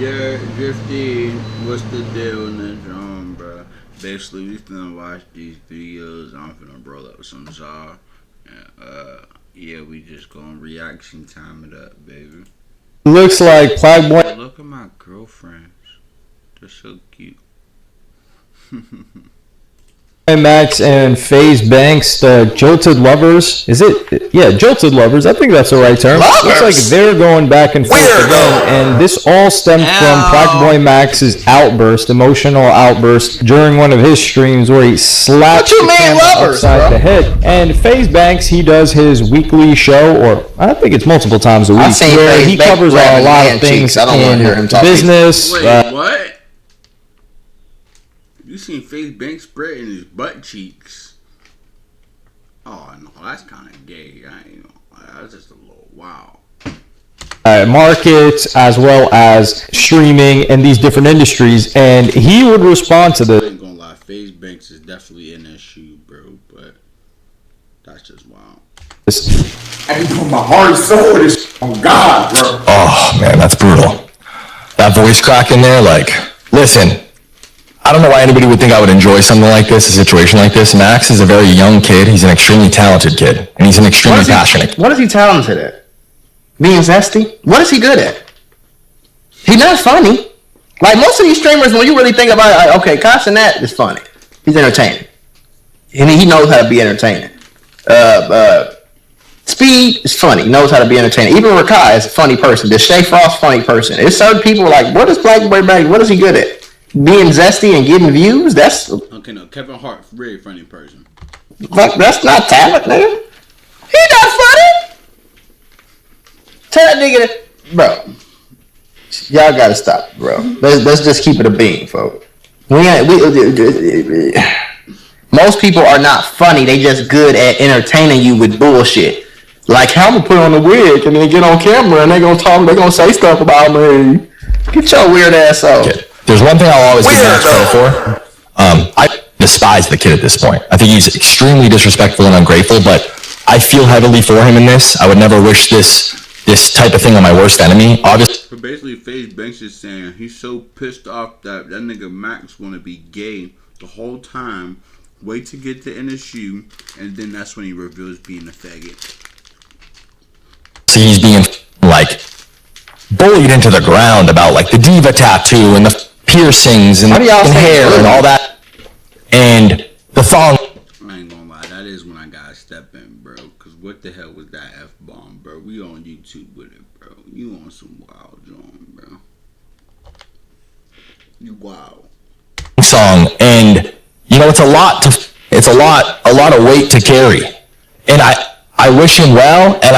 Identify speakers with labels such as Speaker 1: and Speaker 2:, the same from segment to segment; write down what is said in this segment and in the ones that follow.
Speaker 1: Yeah, Drifty, what's the deal in this room, bro? Basically, we finna watch these videos. I'm finna roll up some Zaw. And, yeah, we just gonna reaction time it up, baby.
Speaker 2: Looks like Plague Boy.
Speaker 1: Look at my girlfriends. They're so cute.
Speaker 2: Max and FaZe Banks, the Jilted Lovers. Is it? Yeah, Jilted Lovers. I think that's the right term.
Speaker 3: Lovers?
Speaker 2: Looks like they're going back and forth again. And this all stemmed from Plague Boy Max's outburst, emotional outburst, during one of his streams where he slapped the camera upside the head. And FaZe Banks, he does his weekly show, or I think it's multiple times a week, where he covers a lot of things in business.
Speaker 1: Wait, what? You seen FaZe Banks spreading his butt cheeks? Oh no, that's kind of gay. I ain't know. That's just a little wow.
Speaker 2: Markets as well as streaming and these different industries, and he would respond to this.
Speaker 1: I ain't gonna lie, FaZe Banks is definitely in that shoe, bro. But that's just wild.
Speaker 3: I put my heart and soul in this. Oh God, bro.
Speaker 4: Oh man, that's brutal. That voice crack in there, like, listen. I don't know why anybody would think I would enjoy something like this, a situation like this. Max is a very young kid. He's an extremely talented kid, and he's an extremely passionate.
Speaker 5: What is he talented at? Being zesty? What is he good at? He's not funny. Like most of these streamers, when you really think about it, like, okay, Constant that is funny. He's entertaining. And he knows how to be entertaining. Speed is funny. He knows how to be entertaining. Even Rakai is a funny person. Deshae Frost, funny person. There's certain people like, what is Black Boy Banks? What is he good at? Being zesty and getting views? That's
Speaker 1: okay. No, Kevin Hart, really funny person.
Speaker 5: Like, that's not talent, nigga. He not funny. Tell that nigga that, bro. Y'all gotta stop, bro. Let's just keep it a bean, folks. Most people are not funny. They just good at entertaining you with bullshit. Like, how I'm gonna put on the wig and then get on camera and they gonna talk. They gonna say stuff about me. Get your weird ass off.
Speaker 4: Yeah. There's one thing I'll always give Max credit for. I despise the kid at this point. I think he's extremely disrespectful and ungrateful, but I feel heavily for him in this. I would never wish this type of thing on my worst enemy. Obviously,
Speaker 1: So basically, FaZe Banks is saying he's so pissed off that nigga Max want to be gay the whole time. Wait to get to in his shoe, and then that's when he reveals being a faggot.
Speaker 4: he's being like bullied into the ground about like the diva tattoo and the piercings and hair and all that, and the thong.
Speaker 1: I ain't gonna lie, that is when I gotta step in, bro. Cause what the hell was that F-bomb, bro? We on YouTube with it, bro. You on some wild John, bro. You wild.
Speaker 4: Song, and you know it's a lot of weight to carry, and I wish him well, and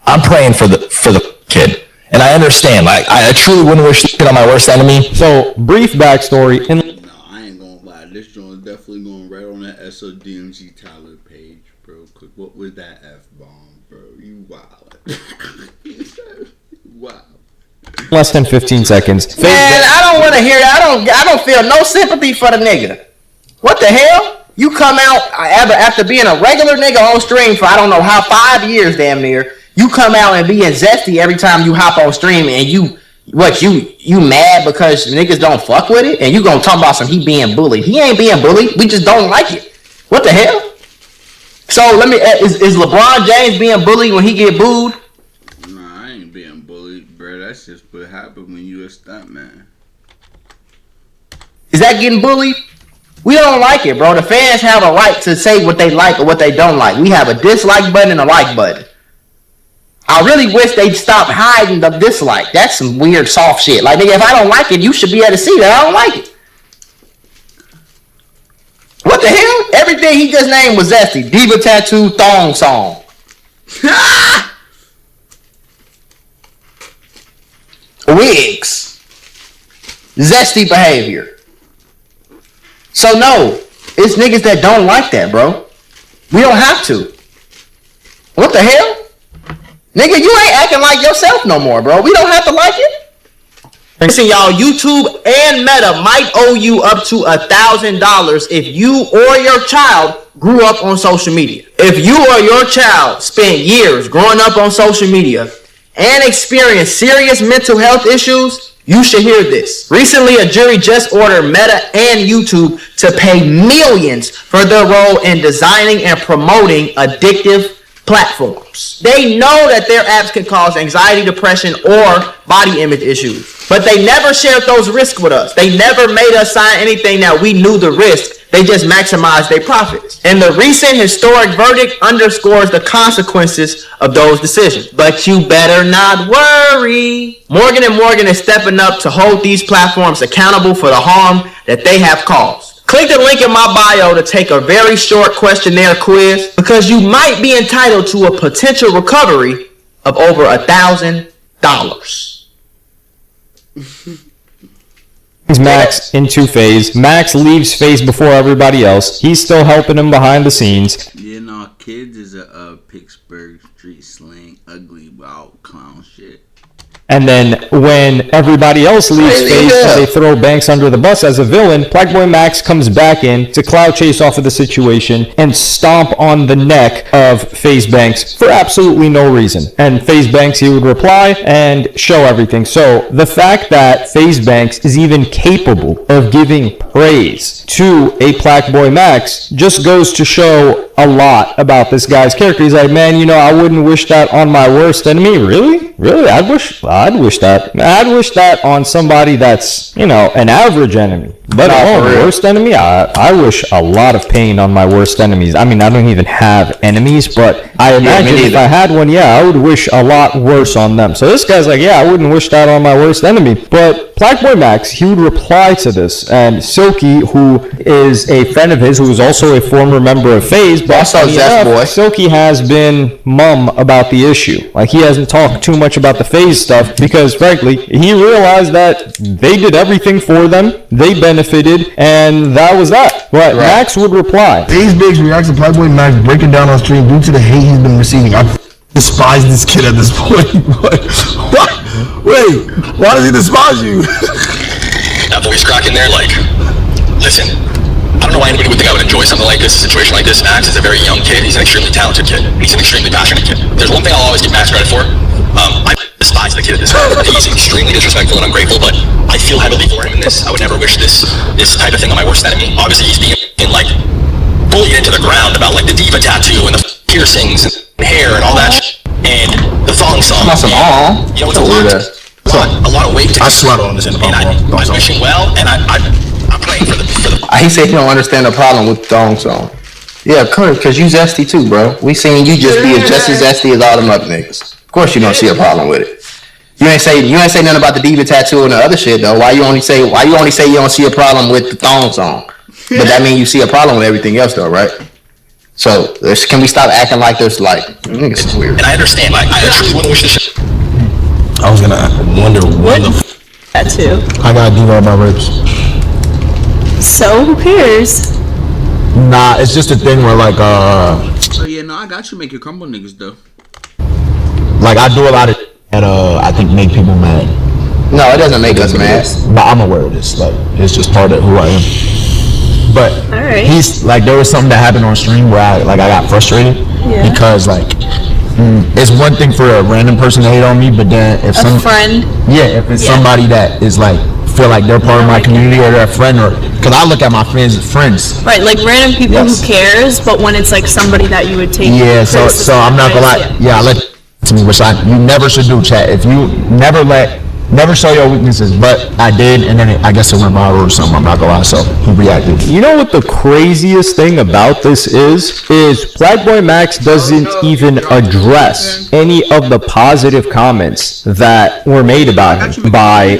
Speaker 4: I'm praying for the kid. And I understand. I truly wouldn't wish this kid on my worst enemy.
Speaker 2: So, brief backstory.
Speaker 1: No, I ain't gonna lie. This joint definitely going right on that SODMG Tyler page, bro. Cause what was that F-bomb, bro? You wild. Wow.
Speaker 2: Less than 15 seconds.
Speaker 5: Man, I don't want to hear that. I don't feel no sympathy for the nigga. What the hell? You come out after being a regular nigga on stream for I don't know how 5 years damn near. You come out and being zesty every time you hop on stream, and you mad because niggas don't fuck with it, and you gonna talk about he being bullied. He ain't being bullied. We just don't like it. What the hell? So let me is LeBron James being bullied when he get booed?
Speaker 1: Nah, I ain't being bullied, bro. That's just what happened when you a stuntman.
Speaker 5: Is that getting bullied? We don't like it, bro. The fans have a right to say what they like or what they don't like. We have a dislike button and a like button. I really wish they'd stop hiding the dislike. That's some weird soft shit. Like, nigga, if I don't like it, you should be able to see that I don't like it. What the hell? Everything he just named was zesty. Diva tattoo, thong song. Wigs. Zesty behavior. So no, it's niggas that don't like that, bro. We don't have to. What the hell? Nigga, you ain't acting like yourself no more, bro. We don't have to like it. Listen, y'all, YouTube and Meta might owe you up to $1,000 if you or your child grew up on social media. If you or your child spent years growing up on social media and experienced serious mental health issues, You should hear this. Recently, a jury just ordered Meta and YouTube to pay millions for their role in designing and promoting addictive platforms. They know that their apps can cause anxiety, depression, or body image issues, but they never shared those risks with us. They never made us sign anything that we knew the risk. They just maximized their profits. And the recent historic verdict underscores the consequences of those decisions. But you better not worry. Morgan & Morgan is stepping up to hold these platforms accountable for the harm that they have caused. Click the link in my bio to take a very short questionnaire quiz, because you might be entitled to a potential recovery of over $1,000.
Speaker 2: Max into FaZe. Max leaves FaZe before everybody else. He's still helping him behind the scenes.
Speaker 1: You know, kids is a Pittsburgh street slang, ugly, wild clown shit.
Speaker 2: And then when everybody else leaves FaZe, they throw Banks under the bus as a villain. Blackboy Max comes back in to cloud chase off of the situation and stomp on the neck of FaZe Banks for absolutely no reason. And FaZe Banks, he would reply and show everything. So the fact that FaZe Banks is even capable of giving praise to a Blackboy Max just goes to show a lot about this guy's character. He's like, man, you know, I wouldn't wish that on my worst enemy. Really? I'd wish that on somebody that's, you know, an average enemy. But worst enemy, I wish a lot of pain on my worst enemies. I mean, I don't even have enemies, but I imagine if I had one, I would wish a lot worse on them. So this guy's like, I wouldn't wish that on my worst enemy. But Blackboy Max, he would reply to this, and Silky, who is a friend of his, who is also a former member of FaZe, but also Silky has been mum about the issue. Like, he hasn't talked too much about the FaZe stuff because, frankly, he realized that they did everything for them, they benefited, and that was that. But Max would reply.
Speaker 6: FaZe Biggs reacts to Blackboy Max breaking down on stream due to the hate he's been receiving. I despise this kid at this point. What? Wait, why does he despise you?
Speaker 4: That voice crack in there, like, listen, I don't know why anybody would think I would enjoy something like this, a situation like this. Max is a very young kid. He's an extremely talented kid. He's an extremely passionate kid. There's one thing I'll always give Max credit for. I despise the kid at this point. He's extremely disrespectful and ungrateful, but I feel heavily for him in this. I would never wish this type of thing on my worst enemy. Obviously, he's being, like, bullied into the ground about, like, the diva tattoo and the piercings and hair and all that shit. And the thong song. You know, it's a lot of weight to
Speaker 6: I swear on this in the
Speaker 4: and I wish him well, and I'm praying for the
Speaker 5: He said he don't understand the problem with the thong song. Yeah, because you zesty too, bro. We seen you just be just as zesty as all them other niggas. Of course you don't see a problem with it. You ain't say nothing about the diva tattoo and the other shit though. Why you only say you don't see a problem with the thong song? But that means you see a problem with everything else though, right? So can we stop acting like there's like niggas is weird?
Speaker 4: And I understand. I actually wouldn't wish this shit.
Speaker 6: I was gonna wonder what the
Speaker 7: tattoo.
Speaker 6: I got a diva on my ribs.
Speaker 7: So who cares?
Speaker 6: Nah, it's just a thing where like
Speaker 1: So no, I got you. Make your crumble niggas though.
Speaker 6: like I do a lot of that I think make people mad.
Speaker 5: No, it doesn't make us mad.
Speaker 6: But I'm aware of this. Like it's just part of who I am. But he's like there was something that happened on stream where I got frustrated because like it's one thing for a random person to hate on me, but then if if it's somebody that is like feel like they're part of my community or they're a friend, or because I look at my friends as friends.
Speaker 7: Right, like random people who cares, but when it's like somebody that you would take.
Speaker 6: Yeah, so I'm not gonna lie. Yeah, I let to me, which you never should do, chat. If you never show your weaknesses, but I did, and then I guess it went viral or something. I'm not gonna lie, so he reacted.
Speaker 2: You know what the craziest thing about this is Blackboy Max doesn't even address any of the positive comments that were made about him by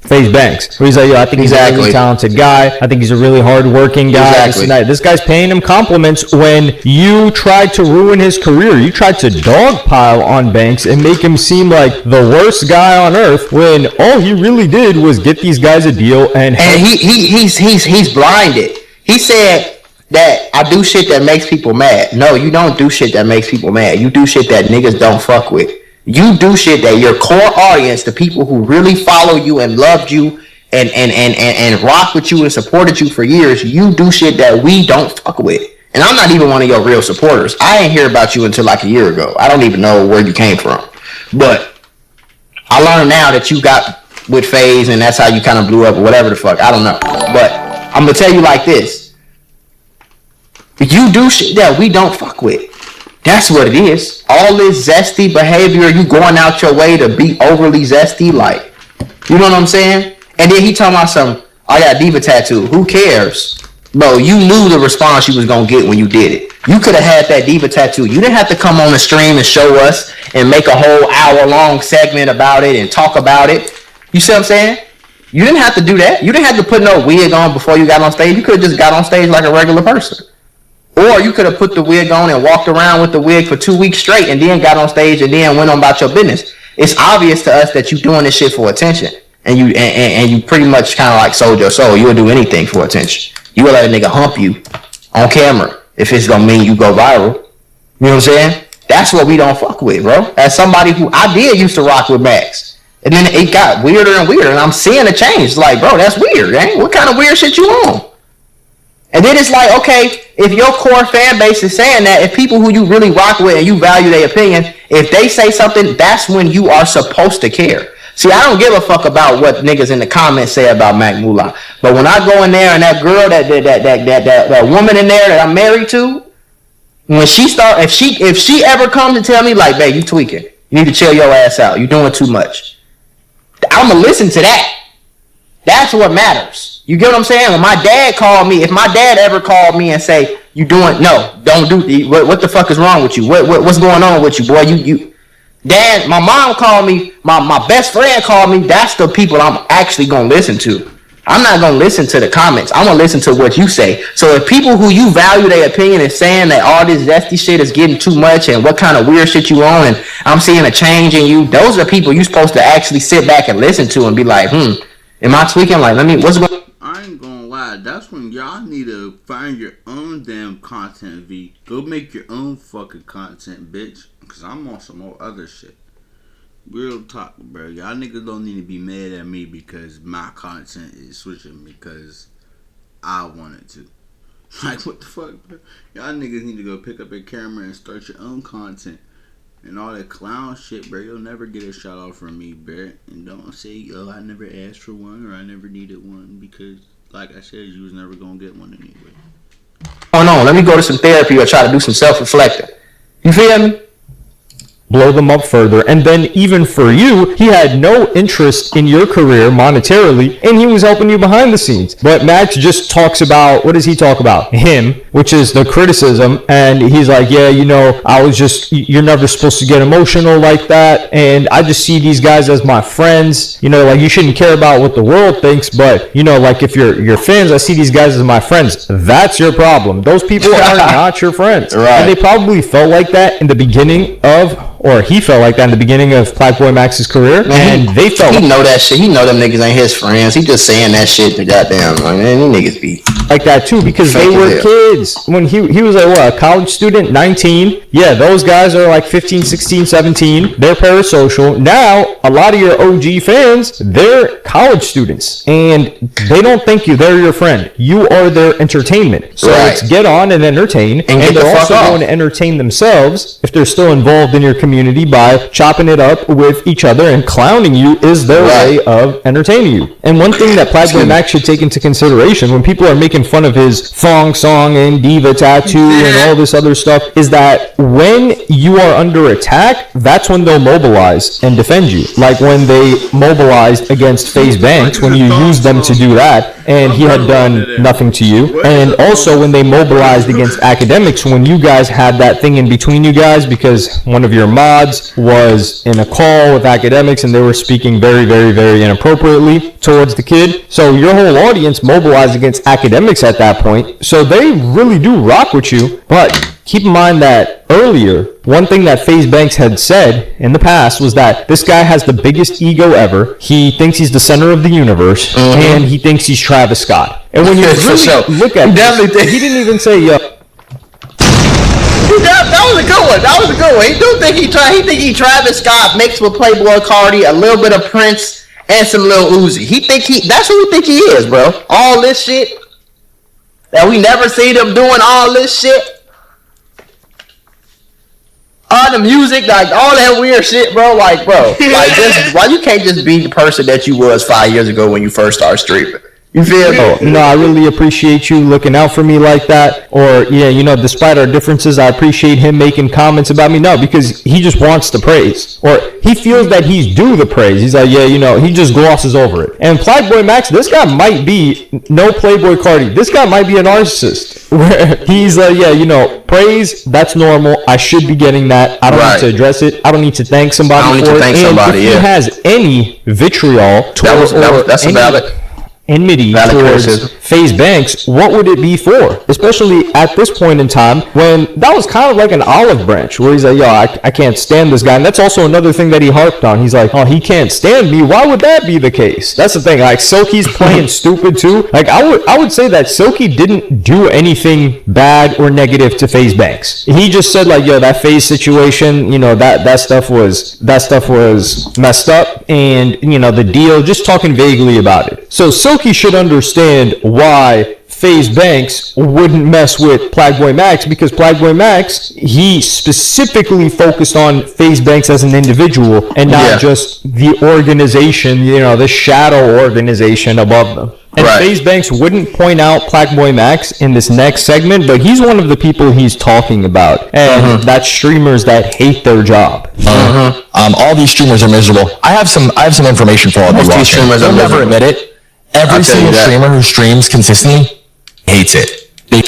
Speaker 2: FaZe Banks. Where he's like, I think he's a really talented guy. I think he's a really hard-working guy. This guy's paying him compliments when you tried to ruin his career. You tried to dogpile on Banks and make him seem like the worst guy on earth when all he really did was get these guys a deal and
Speaker 5: he's blinded. He said that I do shit that makes people mad. No, you don't do shit that makes people mad. You do shit that niggas don't fuck with. You do shit that your core audience, the people who really follow you and loved you and rock with you and supported you for years, you do shit that we don't fuck with. And I'm not even one of your real supporters. I ain't hear about you until like a year ago. I don't even know where you came from. But I learned now that you got with FaZe, and that's how you kind of blew up or whatever the fuck. I don't know. But I'm going to tell you like this. You do shit that we don't fuck with. That's what it is. All this zesty behavior, you going out your way to be overly zesty, like, you know what I'm saying? And then he talking about some, I got a diva tattoo. Who cares? Bro, you knew the response you was going to get when you did it. You could have had that diva tattoo. You didn't have to come on the stream and show us and make a whole hour-long segment about it and talk about it. You see what I'm saying? You didn't have to do that. You didn't have to put no wig on before you got on stage. You could have just got on stage like a regular person. Or you could have put the wig on and walked around with the wig for 2 weeks straight and then got on stage and then went on about your business. It's obvious to us that you doing this shit for attention. And you pretty much kind of like sold your soul. You would do anything for attention. You would let a nigga hump you on camera if it's gonna mean you go viral. You know what I'm saying? That's what we don't fuck with, bro. As somebody who I did used to rock with Max. And then it got weirder and weirder. And I'm seeing a change. Like, bro, that's weird, man. What kind of weird shit you on? And then it's like, okay, if your core fan base is saying that, if people who you really rock with and you value their opinion, if they say something, that's when you are supposed to care. See, I don't give a fuck about what niggas in the comments say about Mac Moolah. But when I go in there and that girl, that woman in there that I'm married to, when she start, if she ever comes and tell me like, babe, you tweaking, you need to chill your ass out, you doing too much, I'm gonna listen to that. That's what matters. You get what I'm saying? When my dad called me, if my dad ever called me and say, you doing, no, don't do, what the fuck is wrong with you? What's going on with you, boy? Dad, my mom called me, my best friend called me, that's the people I'm actually going to listen to. I'm not going to listen to the comments. I'm going to listen to what you say. So if people who you value their opinion is saying that all this zesty shit is getting too much and what kind of weird shit you on and I'm seeing a change in you, those are people you're supposed to actually sit back and listen to and be like, am I tweaking? Like, what's going on?
Speaker 1: I ain't gonna lie, that's when y'all need to find your own damn content, V. Go make your own fucking content, bitch. Cause I'm on some more other shit. Real talk, bro. Y'all niggas don't need to be mad at me because my content is switching because I wanted to. Like, what the fuck, bro? Y'all niggas need to go pick up a camera and start your own content. And all that clown shit, bro. You'll never get a shout out from me, bro. And don't say, oh, I never asked for one or I never needed one. Because, like I said, you was never going to get one anyway.
Speaker 5: Oh, no. Let me go to some therapy or try to do some self-reflecting. You feel me?
Speaker 2: Blow them up further. And then even for you, he had no interest in your career monetarily, and he was helping you behind the scenes. But Max just talks about, what does he talk about? Him, which is the criticism. And he's like, yeah, you're never supposed to get emotional like that. And I just see these guys as my friends. Like, you shouldn't care about what the world thinks, but, like, if you're fans, I see these guys as my friends. That's your problem. Those people are not your friends. Right. And they probably felt like that in the beginning or he felt like that in the beginning of Blackboy Max's career, and they felt
Speaker 5: he know that shit. He know them niggas ain't his friends. He just saying that shit to goddamn, like, man, them niggas be
Speaker 2: like that too because they were kids. When he was like, what, a college student, 19. Yeah, those guys are like 15, 16, 17. They're parasocial. Now, a lot of your OG fans, they're college students, and they don't think they're your friend. You are their entertainment. So
Speaker 5: right.
Speaker 2: It's get on and entertain, and they're also going to entertain themselves if they're still involved in your community by chopping it up with each other, and clowning you is their way of entertaining you. And one thing that Blackboy Max should take into consideration when people are making fun of his thong song and diva tattoo and all this other stuff is that when you are under attack, that's when they'll mobilize and defend you. Like when they mobilized against FaZe Banks, when you used them to do that, and he had done nothing to you. And also when they mobilized against academics, when you guys had that thing in between you guys because one of your mods was in a call with academics and they were speaking very, very, very inappropriately towards the kid. So your whole audience mobilized against academics at that point. So they really do rock with you. But keep in mind that earlier, one thing that FaZe Banks had said in the past was that this guy has the biggest ego ever. He thinks he's the center of the universe, and he thinks he's Travis Scott. And when you really look at it, he didn't even say, yo.
Speaker 5: That was a good one. That was a good one. He do think he Travis Scott mixed with Playboy Cardi, a little bit of Prince, and some Lil Uzi. That's who he think he is, bro. All this shit that we never see them doing. All this shit. all the music, like all that weird shit, bro. Like, just why you can't just be the person that you was 5 years ago when you first started streaming? You feel me?
Speaker 2: Oh, no, I really appreciate you looking out for me like that. Or, yeah, despite our differences, I appreciate him making comments about me. No, because he just wants the praise. Or he feels that he's due the praise. He's like, yeah, he just glosses over it. And Plagueboy Max, this guy might be, no Playboy Cardi, this guy might be a narcissist. Where he's like, yeah, praise, that's normal. I should be getting that. I don't need to address it. I don't need to thank somebody for it. And if he has any vitriol towards
Speaker 5: that's a valid
Speaker 2: enmity towards FaZe Banks, what would it be for? Especially at this point in time when that was kind of like an olive branch where he's like, yo, I can't stand this guy. And that's also another thing that he harped on. He's like, oh, he can't stand me. Why would that be the case? That's the thing. Like, Silky's playing stupid too. Like, I would say that Silky didn't do anything bad or negative to FaZe Banks. He just said like, yo, that FaZe situation, that stuff was messed up, and the deal, just talking vaguely about it. So Silky should understand why FaZe Banks wouldn't mess with Plagueboy Max, because Plagueboy Max, he specifically focused on FaZe Banks as an individual and not just the organization, the shadow organization above them. And FaZe Banks wouldn't point out Plagueboy Max in this next segment, but he's one of the people he's talking about. And that's streamers that hate their job.
Speaker 4: All these streamers are miserable. I have some information for all of you watching. They'll never admit it. Every single streamer who streams consistently hates it. They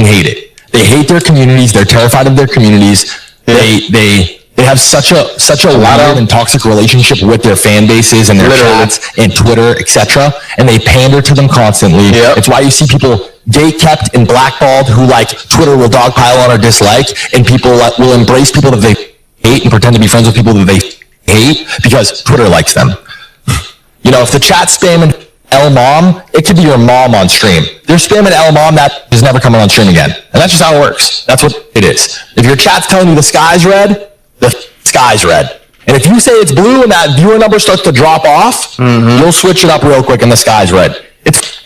Speaker 4: hate it. They hate their communities. They're terrified of their communities. They have such a weird and toxic relationship with their fan bases and their chats and Twitter, etc. And they pander to them constantly. It's why you see people gate-kept and blackballed who Twitter will dogpile on or dislike, and people will embrace people that they hate and pretend to be friends with people that they hate because Twitter likes them. If the chat's spamming L mom, it could be your mom on stream. They're spamming L mom, that is never coming on stream again. And that's just how it works. That's what it is. If your chat's telling you the sky's red, the sky's red. And if you say it's blue and that viewer number starts to drop off, you'll switch it up real quick and the sky's red.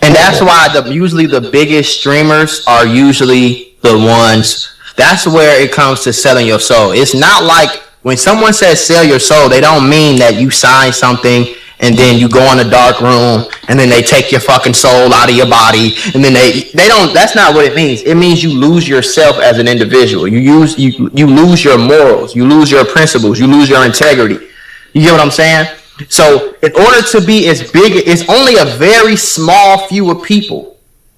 Speaker 5: And that's why usually the biggest streamers are usually the ones, that's where it comes to selling your soul. It's not like when someone says sell your soul, they don't mean that you sign something and then you go in a dark room and then they take your fucking soul out of your body, and then they don't, that's not what it means. It means you lose yourself as an individual. You lose your morals, you lose your principles, you lose your integrity. You get what I'm saying? So in order to be as big, it's only a very small few of people.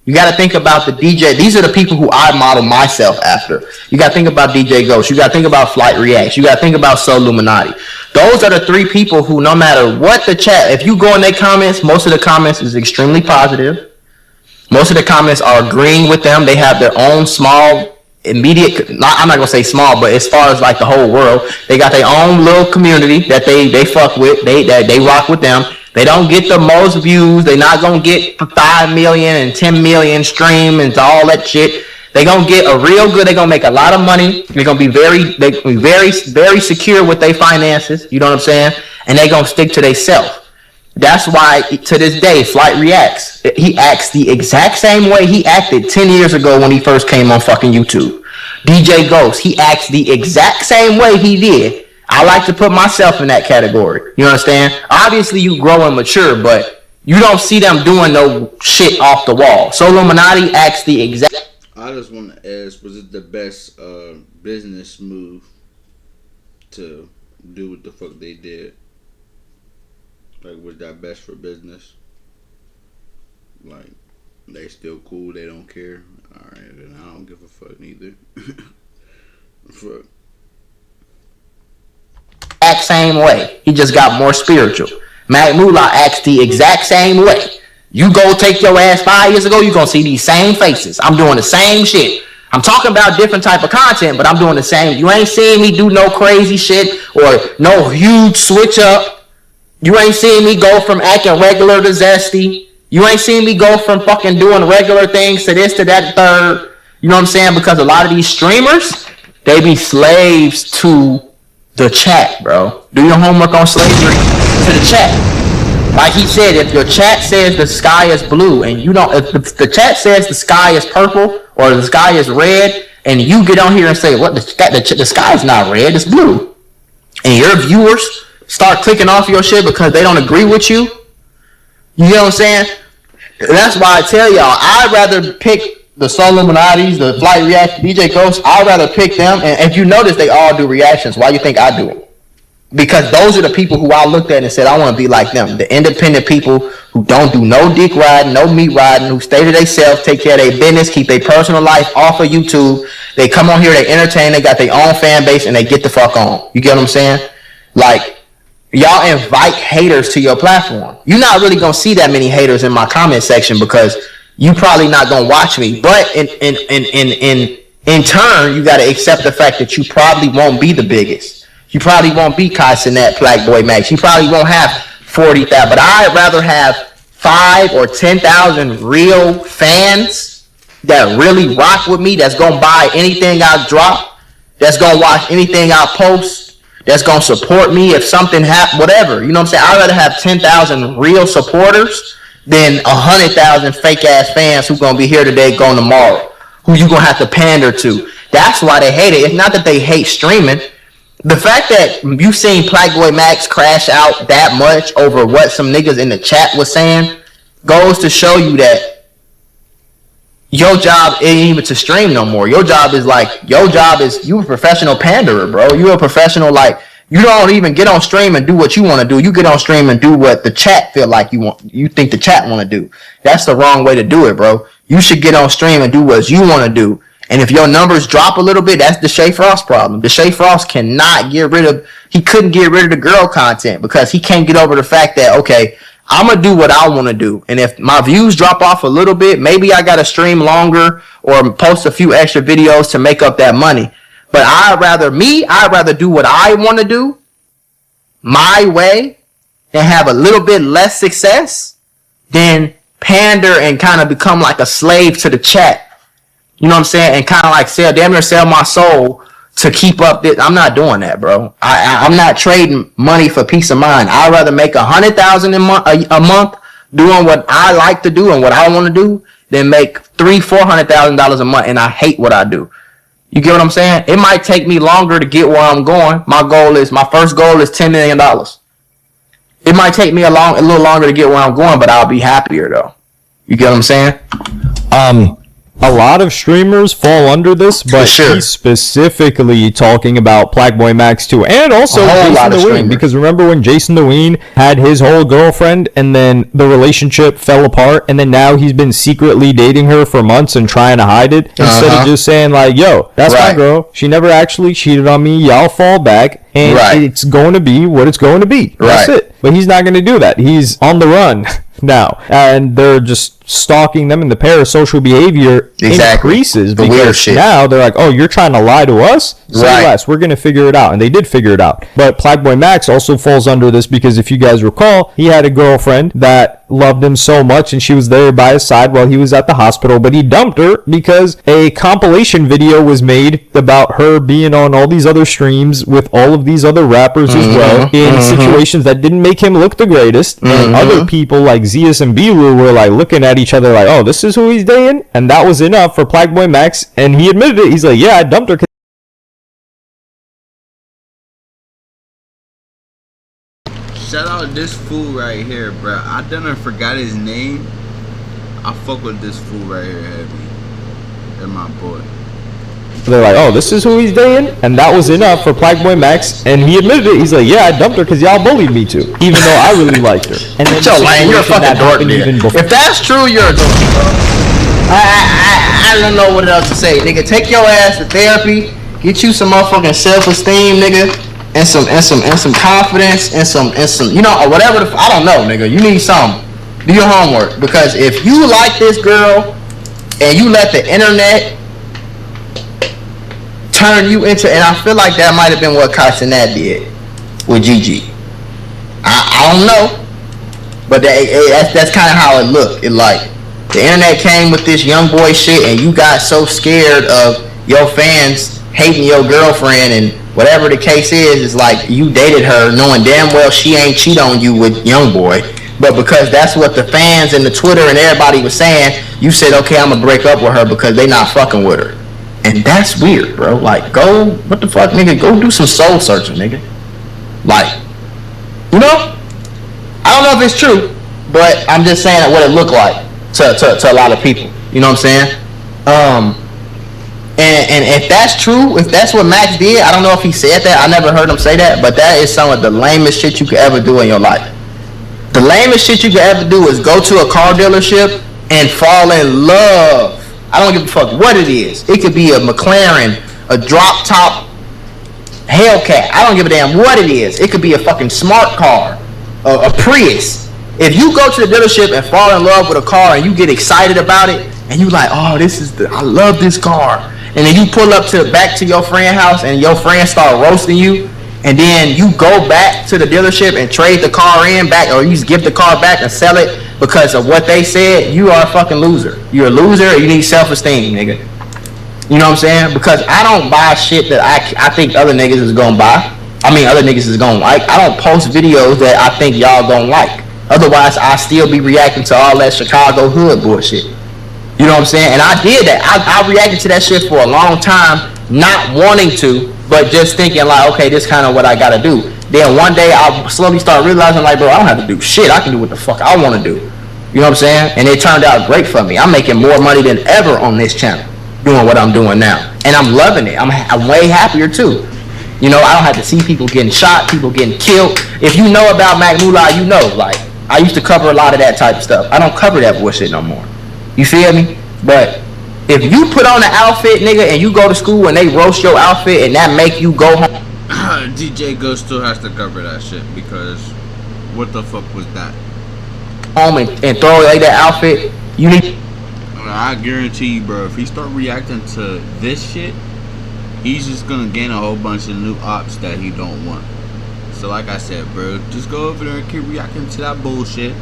Speaker 5: You got to think about the DJ. These are the people who I model myself after. You got to think about DJ Ghost. You got to think about Flight Reacts. You got to think about Soul Illuminati. Those are the three people who, no matter what the chat, if you go in their comments, most of the comments is extremely positive. Most of the comments are agreeing with them. They have their own small, immediate, I'm not going to say small, but as far as the whole world, they got their own little community that they fuck with. They rock with them. They don't get the most views. They're not going to get 5 million and 10 million stream and all that shit. They're going to get a real good, they're going to make a lot of money. They're going to be very secure with their finances. You know what I'm saying? And they're going to stick to themselves. That's why to this day, Flight Reacts, he acts the exact same way he acted 10 years ago when he first came on fucking YouTube. DJ Ghost, he acts the exact same way he did. I like to put myself in that category. You understand? Obviously, you grow and mature, but you don't see them doing no shit off the wall. So Illuminati acts the exact.
Speaker 1: I just want to ask, was it the best business move to do what the fuck they did? Was that best for business? They still cool, they don't care? Alright, then I don't give a fuck neither. Fuck.
Speaker 5: Exact same way. He just got more spiritual. Mac Moolah acts the exact same way. You go take your ass 5 years ago, you're going to see these same faces. I'm doing the same shit. I'm talking about different type of content, but I'm doing the same. You ain't seeing me do no crazy shit or no huge switch up. You ain't seeing me go from acting regular to zesty. You ain't seeing me go from fucking doing regular things to this, to that, third. You know what I'm saying? Because a lot of these streamers, they be slaves to the chat, bro. Do your homework on slavery to the chat. Like he said, if your chat says the sky is blue and you don't, if the chat says the sky is purple or the sky is red and you get on here and say, "What the sky's not red, it's blue," and your viewers start clicking off your shit because they don't agree with you. You know what I'm saying? That's why I tell y'all, I'd rather pick the Soluminatis, the Flight Reaction, DJ Ghost. I'd rather pick them. And if you notice, they all do reactions. Why you think I do it? Because those are the people who I looked at and said, I want to be like them. The independent people who don't do no dick riding, no meat riding, who stay to themselves, take care of their business, keep their personal life off of YouTube. They come on here, they entertain, they got their own fan base, and they get the fuck on. You get what I'm saying? Like, y'all invite haters to your platform. You're not really going to see that many haters in my comment section because you probably not going to watch me. But in turn, you got to accept the fact that you probably won't be the biggest. You probably won't be Kai Cenat, Black Boy Max. You probably won't have 40,000. But I'd rather have 5 or 10,000 real fans that really rock with me, that's going to buy anything I drop, that's going to watch anything I post, that's going to support me if something happens, whatever. You know what I'm saying? I'd rather have 10,000 real supporters than 100,000 fake-ass fans who going to be here today, going tomorrow, who you going to have to pander to. That's why they hate it. It's not that they hate streaming. The fact that you seen Blackboy Max crash out that much over what some niggas in the chat was saying goes to show you that your job ain't even to stream no more. Your job is you a professional panderer, bro. You a professional, like, you don't even get on stream and do what you want to do. You get on stream and do what the chat feel like you think the chat want to do. That's the wrong way to do it, bro. You should get on stream and do what you want to do. And if your numbers drop a little bit, that's the Shay Frost problem. The Shay Frost couldn't get rid of the girl content because he can't get over the fact that, okay, I'm going to do what I want to do. And if my views drop off a little bit, maybe I got to stream longer or post a few extra videos to make up that money. But I'd rather do what I want to do my way and have a little bit less success than pander and kind of become like a slave to the chat. You know what I'm saying? And kind of like damn near sell my soul to keep up this. I'm not doing that, bro. I'm not trading money for peace of mind. I'd rather make 100,000 a month doing what I like to do and what I want to do than make $300,000-$400,000 a month and I hate what I do. You get what I'm saying? It might take me longer to get where I'm going. My first goal is $10 million. It might take me a little longer to get where I'm going, but I'll be happier though. You get what I'm saying?
Speaker 2: A lot of streamers fall under this, but he's specifically talking about Blackboy Max too, and also Jason the Ween. Because remember when Jason the Ween had his whole girlfriend, and then the relationship fell apart, and then now he's been secretly dating her for months and trying to hide it instead of just saying like, "Yo, that's my girl. She never actually cheated on me. Y'all fall back, and it's going to be what it's going to be. That's it." But he's not going to do that. He's on the run now, and they're just stalking them, and the parasocial behavior increases because now they're like, "Oh, you're trying to lie to us? Say less. We're going to figure it out." And they did figure it out. But Blackboy Max also falls under this because if you guys recall, he had a girlfriend that loved him so much, and she was there by his side while he was at the hospital, but he dumped her because a compilation video was made about her being on all these other streams with all of these other rappers as well in situations that didn't make him look the greatest, and other people like Zeus and b3w were like looking at each other like, "Oh, this is who he's dating," and that was enough for Blackboy Max, and he admitted it. He's like, "Yeah, I dumped her."
Speaker 1: Shout out this fool right here, bro. I done forgot his name. I fuck with this fool right here heavy. They're my boy.
Speaker 2: They're like, "Oh, this is who he's dating," and that was enough for Blackboy Max, and he admitted it. He's like, "Yeah, I dumped her because y'all bullied me too, even though I really liked her." And then
Speaker 5: you're a fucking dork, if that's true, you're a dork, bro. I don't know what else to say, nigga. Take your ass to therapy, get you some motherfucking self-esteem, nigga, and some confidence, and some you know, or whatever. I don't know, nigga. You need something. Do your homework, because if you like this girl and you let the internet turn you into, and I feel like that might have been what Kai Cenat did with Gigi. I don't know, but that's kind of how it looked. It like the internet came with this young boy shit, and you got so scared of your fans hating your girlfriend, and whatever the case is like you dated her knowing damn well she ain't cheat on you with young boy, but because that's what the fans and the Twitter and everybody was saying, you said, okay, I'm gonna break up with her because they not fucking with her. And that's weird, bro. Like, go, what the fuck, nigga? Go do some soul searching, nigga. Like, you know? I don't know if it's true, but I'm just saying what it looked like to a lot of people. You know what I'm saying? And if that's true, if that's what Max did, I don't know if he said that. I never heard him say that, but that is some of the lamest shit you could ever do in your life. The lamest shit you could ever do is go to a car dealership and fall in love. I don't give a fuck what it is. It could be a McLaren, a drop top Hellcat. I don't give a damn what it is. It could be a fucking smart car, a Prius. If you go to the dealership and fall in love with a car and you get excited about it and you like, oh, I love this car. And then you pull up back to your friend's house and your friend start roasting you, and then you go back to the dealership and trade the car back, or you just give the car back and sell it because of what they said, you are a fucking loser. You're a loser. You need self-esteem, nigga. You know what I'm saying? Because I don't buy shit that I think other niggas is gonna buy. I mean, other niggas is gonna like. I don't post videos that I think y'all gonna like. Otherwise, I still be reacting to all that Chicago hood bullshit. You know what I'm saying? And I did that. I reacted to that shit for a long time, not wanting to, but just thinking like, okay, this kind of what I gotta do. Then one day I slowly start realizing like, bro, I don't have to do shit. I can do what the fuck I want to do. You know what I'm saying? And it turned out great for me. I'm making more money than ever on this channel doing what I'm doing now. And I'm loving it. I'm way happier too. You know, I don't have to see people getting shot, people getting killed. If you know about Mac Moolah, you know, like, I used to cover a lot of that type of stuff. I don't cover that bullshit no more. You feel me? But if you put on an outfit, nigga, and you go to school and they roast your outfit and that make you go home.
Speaker 1: DJ Ghost still has to cover that shit because what the fuck was that?
Speaker 5: Home and throw away that outfit, you need.
Speaker 1: I guarantee you, bro, if he start reacting to this shit, he's just gonna gain a whole bunch of new ops that he don't want. So like I said, bro, just go over there and keep reacting to that bullshit.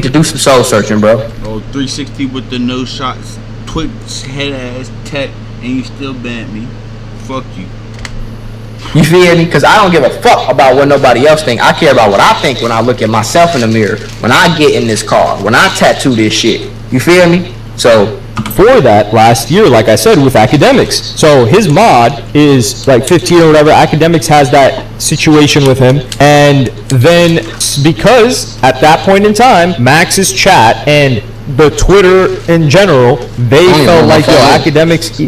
Speaker 5: To do some soul searching, bro.
Speaker 1: Oh, 360 with the no shots, Twitch head ass tech, and you still banned me. Fuck you.
Speaker 5: You feel me? Because I don't give a fuck about what nobody else think. I care about what I think when I look at myself in the mirror. When I get in this car. When I tattoo this shit. You feel me? So
Speaker 2: for that last year, like I said, with academics. So his mod is like 15 or whatever. Academics has that situation with him. And then because at that point in time, Max's chat and the Twitter in general, they felt like, yo, academics...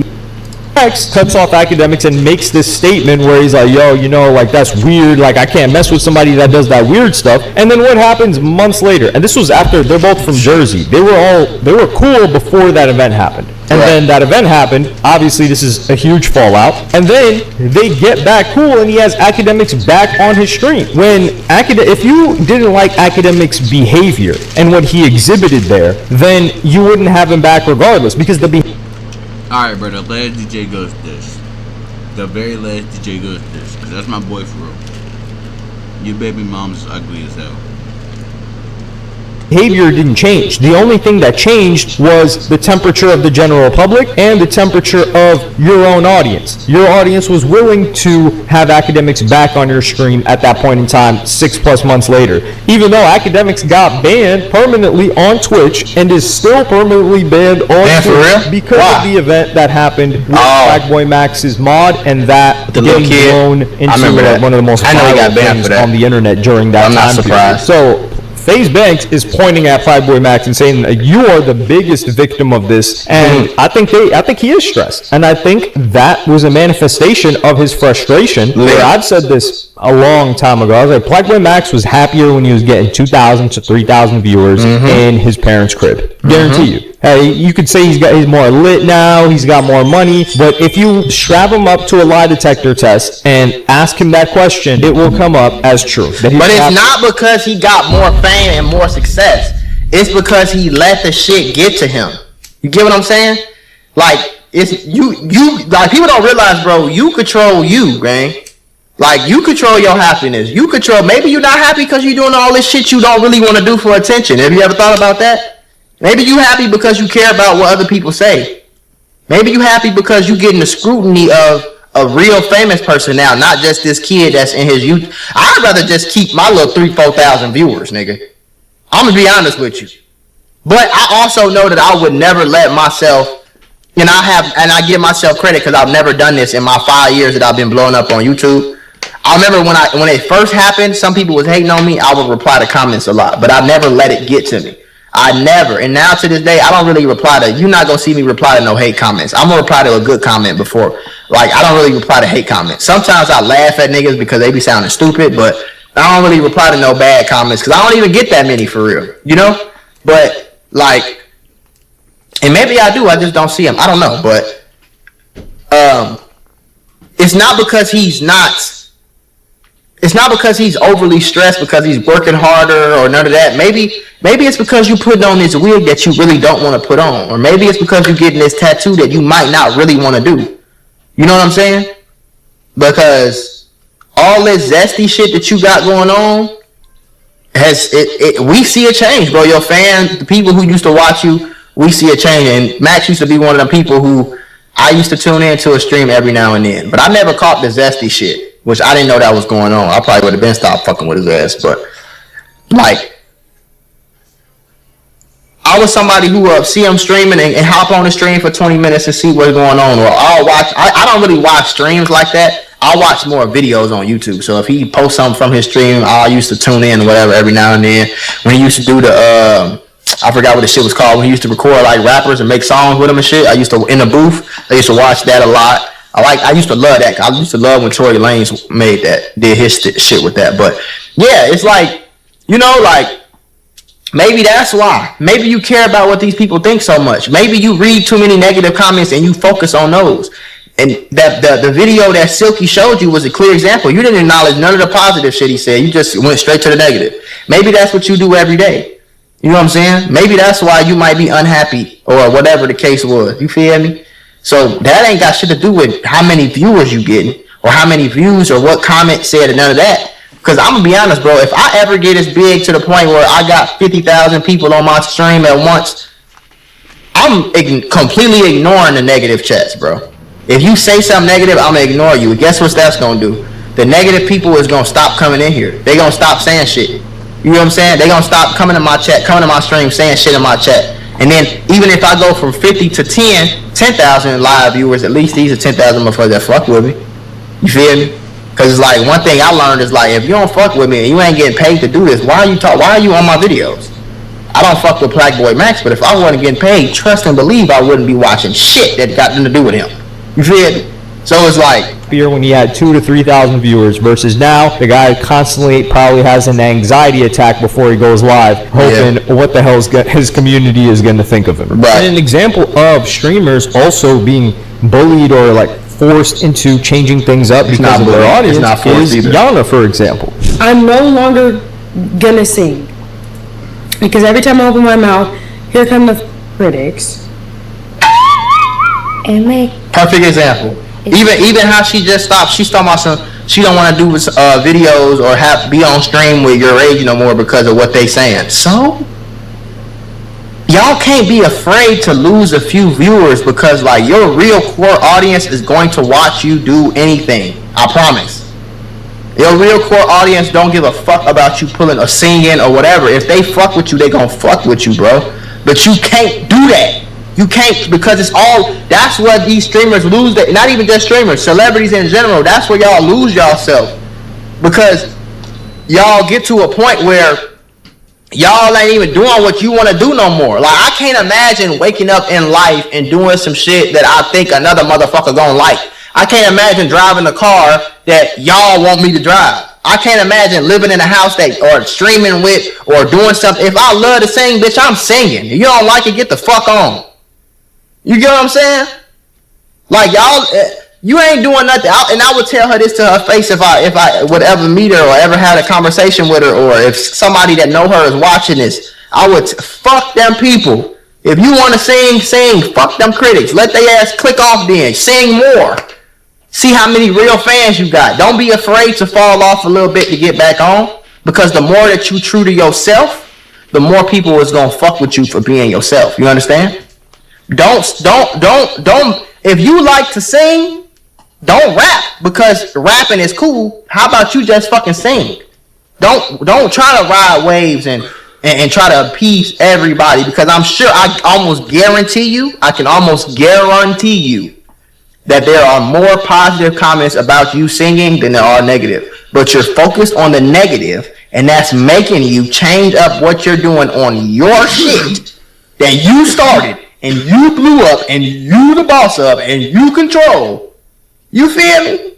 Speaker 2: Max cuts off academics and makes this statement where he's like, yo, you know, like, that's weird. Like, I can't mess with somebody that does that weird stuff. And then what happens months later? And this was after, they're both from Jersey. They were cool before that event happened. And then that event happened. Obviously, this is a huge fallout. And then they get back cool and he has academics back on his stream. If you didn't like academics' behavior and what he exhibited there, then you wouldn't have him back regardless because
Speaker 1: Alright, bro, the last DJ goes this. The very last DJ goes this. Cause that's my boy for real. Your baby mom's ugly as hell.
Speaker 2: Behavior didn't change. The only thing that changed was the temperature of the general public and the temperature of your own audience. Your audience was willing to have academics back on your stream at that point in time, 6+ months later. Even though academics got banned permanently on Twitch and is still permanently banned on Twitch because of the event that happened with Black Boy Max's mod and that getting thrown into one of the most viral things on the internet during that time. I'm not surprised. So FaZe Banks is pointing at Boy Max and saying that you are the biggest victim of this, and I think he is stressed, and I think that was a manifestation of his frustration. Where I've said this a long time ago. I was like, Boy Max was happier when he was getting 2,000 to 3,000 viewers in his parents' crib. Guarantee you. Hey, you could say he's more lit now, he's got more money, but if you strap him up to a lie detector test and ask him that question, it will come up as true. But
Speaker 5: it's not because he got more fame and more success. It's because he let the shit get to him. You get what I'm saying? Like, it's you like, people don't realize, bro, you control you, gang. Like, you control your happiness. You control, maybe you're not happy because you're doing all this shit you don't really want to do for attention. Have you ever thought about that? Maybe you happy because you care about what other people say. Maybe you happy because you getting the scrutiny of a real famous person now, not just this kid that's in his youth. I'd rather just keep my little 3,000-4,000 viewers, nigga. I'm gonna be honest with you. But I also know that I would never let myself and I give myself credit because I've never done this in my 5 years that I've been blowing up on YouTube. I remember when it first happened, some people was hating on me. I would reply to comments a lot, but I never let it get to me. I never. And now to this day, I don't really reply to. You're not gonna see me reply to no hate comments. I'm gonna reply to a good comment before. Like, I don't really reply to hate comments. Sometimes I laugh at niggas because they be sounding stupid, but I don't really reply to no bad comments because I don't even get that many for real. You know? But like, and maybe I do. I just don't see them. I don't know. But it's not because he's not. It's not because he's overly stressed because he's working harder or none of that. Maybe it's because you putting on this wig that you really don't want to put on. Or maybe it's because you're getting this tattoo that you might not really want to do. You know what I'm saying? Because all this zesty shit that you got going on, we see a change, bro. Your fans, the people who used to watch you, we see a change. And Max used to be one of the people who I used to tune in to a stream every now and then. But I never caught the zesty shit, which I didn't know that was going on. I probably would have been stopped fucking with his ass. But like, I was somebody who see him streaming and hop on the stream for 20 minutes and see what's going on. Or I'll watch. I don't really watch streams like that. I'll watch more videos on YouTube. So if he posts something from his stream, I used to tune in or whatever every now and then. When he used to do the I forgot what the shit was called. When he used to record like rappers and make songs with them and shit. I used to in the booth. I used to watch that a lot. I used to love that. I used to love when Tory Lanez did his shit with that. But yeah, it's like, you know, like, maybe that's why. Maybe you care about what these people think so much. Maybe you read too many negative comments and you focus on those. And that the video that Silky showed you was a clear example. You didn't acknowledge none of the positive shit he said. You just went straight to the negative. Maybe that's what you do every day. You know what I'm saying? Maybe that's why you might be unhappy or whatever the case was. You feel me? So that ain't got shit to do with how many viewers you getting or how many views or what comment said and none of that. Because I'm going to be honest, bro. If I ever get as big to the point where I got 50,000 people on my stream at once, I'm completely ignoring the negative chats, bro. If you say something negative, I'm going to ignore you. Guess what that's going to do? The negative people is going to stop coming in here. They going to stop saying shit. You know what I'm saying? They going to stop coming to my chat, coming to my stream, saying shit in my chat. And then even if I go from 50 to 10,000 live viewers, at least these are 10,000 motherfuckers that fuck with me. You feel me? Because it's like, one thing I learned is like, if you don't fuck with me and you ain't getting paid to do this, why are you on my videos? I don't fuck with Black Boy Max, but if I wasn't getting paid, trust and believe I wouldn't be watching shit that got nothing to do with him. You feel me? So it's like,
Speaker 2: fear when he had 2,000 to 3,000 viewers versus now the guy constantly probably has an anxiety attack before he goes live, hoping what the hell his community is going to think of him.
Speaker 5: Right.
Speaker 2: And an example of streamers also being bullied or like forced into changing things up because of their audience is Yana, for example.
Speaker 8: I'm no longer gonna sing because every time I open my mouth, here come the critics. And
Speaker 5: perfect example. Even how she just stopped. She's talking about she don't want to do videos or be on stream with your age no more because of what they saying. So y'all can't be afraid to lose a few viewers because like your real core audience is going to watch you do anything. I promise. Your real core audience don't give a fuck about you pulling or singing or whatever. If they fuck with you, they gonna fuck with you, bro. But you can't do that. You can't, because it's all, that's what these streamers lose, not even just streamers, celebrities in general, that's where y'all lose yourself. Because y'all get to a point where y'all ain't even doing what you want to do no more. Like, I can't imagine waking up in life and doing some shit that I think another motherfucker gonna like. I can't imagine driving a car that y'all want me to drive. I can't imagine living in a house or streaming with or doing something. If I love to sing, bitch, I'm singing. If you don't like it, get the fuck on. You get what I'm saying? Like, y'all, you ain't doing nothing. And I would tell her this to her face if I would ever meet her or ever had a conversation with her, or if somebody that know her is watching this, I would fuck them people. If you want to sing, sing. Fuck them critics. Let their ass click off then. Sing more. See how many real fans you got. Don't be afraid to fall off a little bit to get back on, because the more that you true to yourself, the more people is going to fuck with you for being yourself. You understand? Don't, if you like to sing, don't rap because rapping is cool. How about you just fucking sing? Don't try to ride waves and and try to appease everybody, because I'm sure, I can almost guarantee you that there are more positive comments about you singing than there are negative. But you're focused on the negative, and that's making you change up what you're doing on your shit that you started, and you blew up, and you the boss of, and you control. You feel me?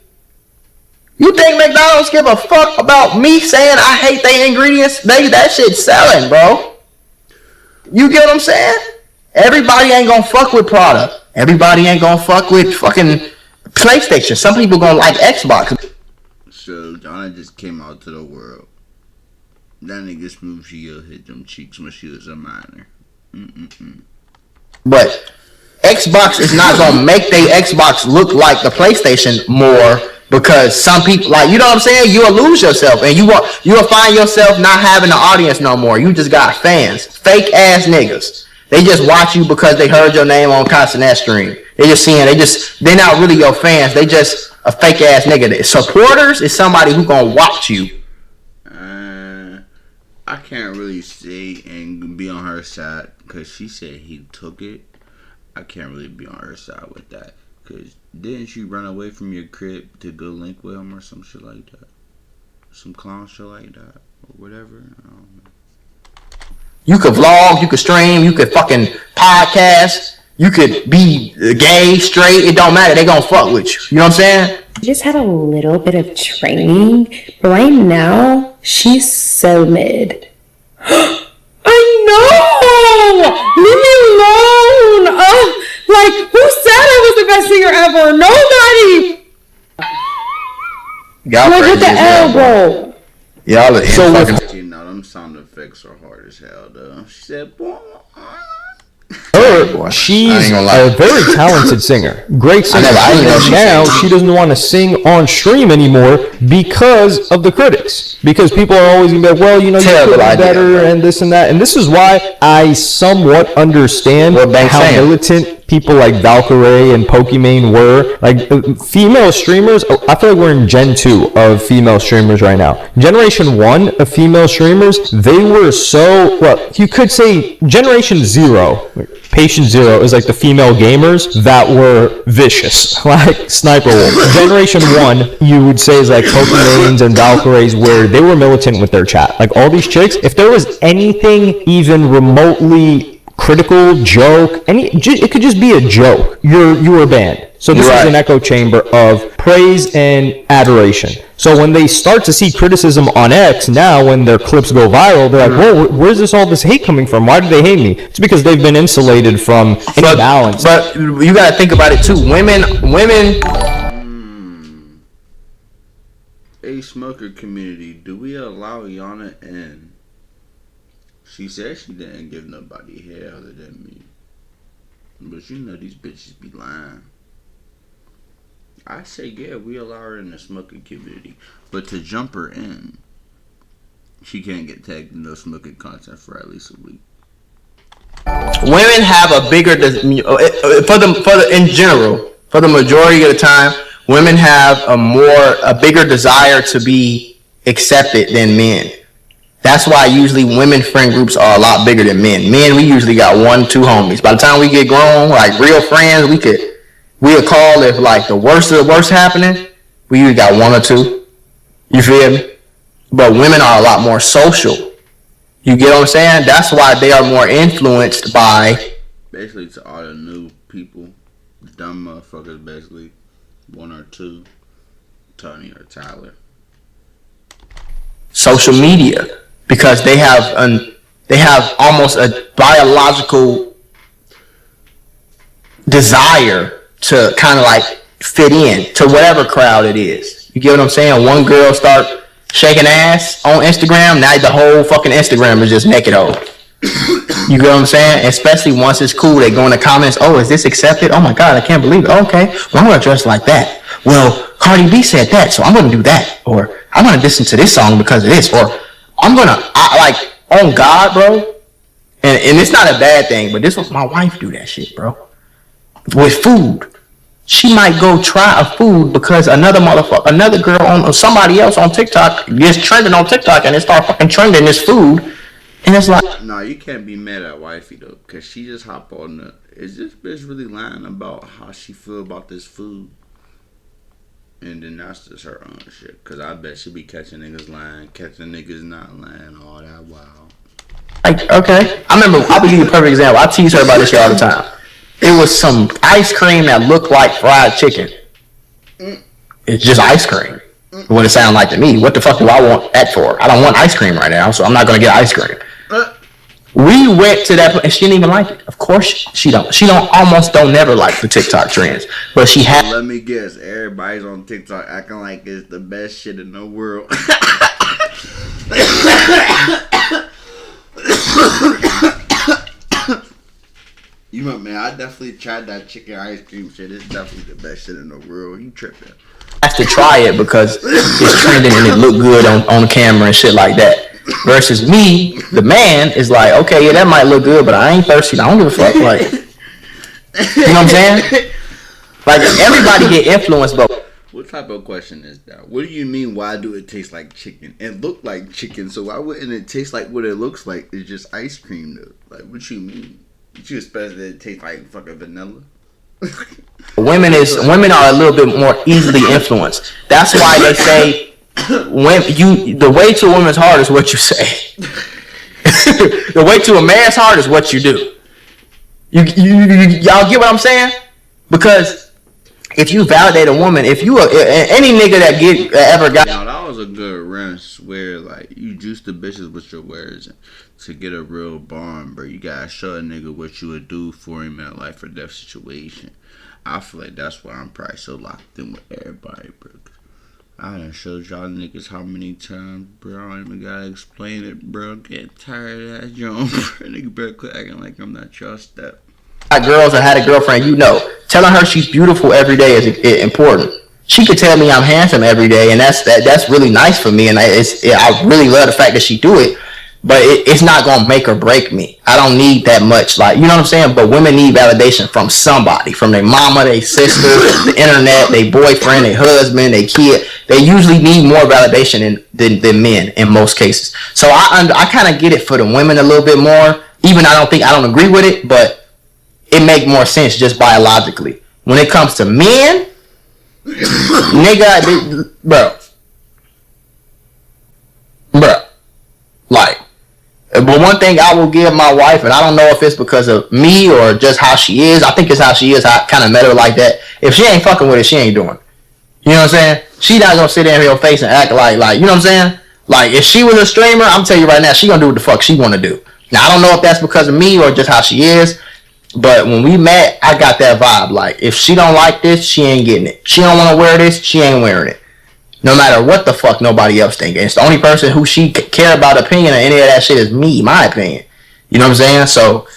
Speaker 5: You think McDonald's give a fuck about me saying I hate their ingredients? That shit's selling, bro. You get what I'm saying? Everybody ain't gonna fuck with product. Everybody ain't gonna fuck with fucking PlayStation. Some people gonna like Xbox.
Speaker 1: So Donna just came out to the world. That nigga Smooth Gio hit them cheeks when she was a minor.
Speaker 5: But Xbox is not gonna make their Xbox look like the PlayStation more, because some people, like, you know what I'm saying? You'll lose yourself, and you'll find yourself not having an audience no more. You just got fans, fake ass niggas. They just watch you because they heard your name on Constant Stream. They're not really your fans. They just a fake ass nigga. Supporters is somebody who gonna watch you.
Speaker 1: I can't really say and be on her side, because she said he took it. I can't really be on her side with that, because didn't you run away from your crib to go link with him or some shit like that? Some clown shit like that, or whatever? I don't know.
Speaker 5: You could vlog, you could stream, you could fucking podcast, you could be gay, straight, it don't matter. They gonna fuck with you. You know what I'm saying?
Speaker 8: She just had a little bit of training, but right now, she's so mid. I know! Leave me alone! Oh, like, who said I was the best singer ever? Nobody! Look at the elbow.
Speaker 5: Y'all are
Speaker 2: So
Speaker 5: fucking...
Speaker 1: You know, them sound effects are hard as hell, though. She said, boy.
Speaker 2: She's a very talented singer, great singer. And now she doesn't want to sing on stream anymore because of the critics. Because people are always gonna be like, well, you know, you could be better and this and that. And this is why I somewhat understand how militant people like Valkyrie and Pokimane were. Like, female streamers, I feel like we're in Gen 2 of female streamers right now. Generation 1 of female streamers, they were so, well, you could say Generation 0, Patient Zero is like the female gamers that were vicious, like Sniper Wolf. Generation 1, you would say, is like Pokimanes and Valkyries, where they were militant with their chat. Like, all these chicks, if there was anything even remotely critical, joke, it could just be a joke, you were banned. So this is an echo chamber of praise and adoration. So when they start to see criticism on X now, when their clips go viral, they're like, whoa, where's all this hate coming from? Why do they hate me? It's because they've been insulated from any balance.
Speaker 5: But you gotta think about it too. Women.
Speaker 1: A smoker community, do we allow Yana in? She said she didn't give nobody hair other than me. But you know these bitches be lying. I say, yeah, we allow her in the smoking community. But to jump her in, she can't get tagged in no smoking content for at least a week.
Speaker 5: Women have a bigger, in general, for the majority of the time, women have a bigger desire to be accepted than men. That's why usually women friend groups are a lot bigger than men. Men, we usually got 1-2 homies. By the time we get grown, like real friends, we'll call if like the worst of the worst happening. We usually got 1 or 2. You feel me? But women are a lot more social. You get what I'm saying? That's why they are more influenced by.
Speaker 1: Basically, to all the new people, dumb motherfuckers, basically 1 or 2, Tony or Tyler.
Speaker 5: Social media, because they have almost a biological desire to kind of like fit in to whatever crowd it is. You get what I'm saying? One girl start shaking ass on Instagram, now the whole fucking Instagram is just naked hoe. You get what I'm saying? Especially once it's cool, they go in the comments, oh, is this accepted? Oh my God, I can't believe it. Okay, well, I'm gonna dress like that. Well, Cardi B said that, so I'm gonna do that. Or I'm gonna listen to this song because of this. Or I'm gonna, like, on God, bro. And it's not a bad thing, but this was my wife do that shit, bro. With food. She might go try a food because another girl or somebody else on TikTok gets trending on TikTok and it start fucking trending this food. And it's like,
Speaker 1: No, you can't be mad at wifey though, cause she just hop on the. Is this bitch really lying about how she feel about this food? And then that's just her own shit. Cause I bet she be catching niggas lying, catching niggas not lying, all that wild.
Speaker 5: like, okay. I remember, I'll give you a perfect example. I tease her about this shit all the time. It was some ice cream that looked like fried chicken. It's just ice cream. What it sound like to me. What the fuck do I want that for? I don't want ice cream right now, so I'm not gonna get ice cream. We went to that place and she didn't even like it. Of course she don't. She almost don't never like the TikTok trends. But she had.
Speaker 1: Let me guess, everybody's on TikTok acting like it's the best shit in the world. You know, man, I definitely tried that chicken ice cream shit. It's definitely the best shit in the world. You tripping.
Speaker 5: Has to try it because it's trending and it look good on camera and shit like that. Versus me, the man, is like, okay, yeah, that might look good, but I ain't thirsty. I don't give a fuck. Like, you know what I'm saying? Like, everybody get influenced, but
Speaker 1: What type of question is that? What do you mean, why do it taste like chicken? It look like chicken, so why wouldn't it taste like what it looks like? It's just ice cream, though. Like, what you mean? What you expect that it taste like fucking vanilla?
Speaker 5: women are a little bit more easily influenced. That's why they say the way to a woman's heart is what you say. The way to a man's heart is what you do. Y'all get what I'm saying? Because if you validate a woman, if you any nigga that ever got.
Speaker 1: Now that was a good rinse where like you juice the bitches with your words to get a real bond, bro. You gotta show a nigga what you would do for him in a life or death situation. I feel like that's why I'm probably so locked in with everybody, bro. I done showed y'all niggas how many times, bro. I don't even gotta explain it, bro. Getting tired of that joint, bro. Nigga better quit acting like I'm not your step.
Speaker 5: Girls or had a girlfriend, you know, telling her she's beautiful every day is important. She could tell me I'm handsome every day, and that's really nice for me, and I really love the fact that she do it. But it's not gonna make or break me. I don't need that much, like, you know what I'm saying. But women need validation from somebody, from their mama, their sister, the internet, their boyfriend, their husband, their kid. They usually need more validation than men in most cases. So I kind of get it for the women a little bit more. Even I don't agree with it, but it make more sense just biologically. When it comes to men, nigga, bro, like. But one thing I will give my wife, and I don't know if it's because of me or just how she is. I think it's how she is. I kind of met her like that. If she ain't fucking with it, she ain't doing it. You know what I'm saying? She not gonna sit there in your face and act like, you know what I'm saying? Like, if she was a streamer, I'm telling you right now, she gonna do what the fuck she wanna do. Now, I don't know if that's because of me or just how she is, but when we met, I got that vibe. Like, if she don't like this, she ain't getting it. She don't wanna wear this, she ain't wearing it. No matter what the fuck nobody else think. It's the only person who she care about opinion or any of that shit is me, my opinion. You know what I'm saying? So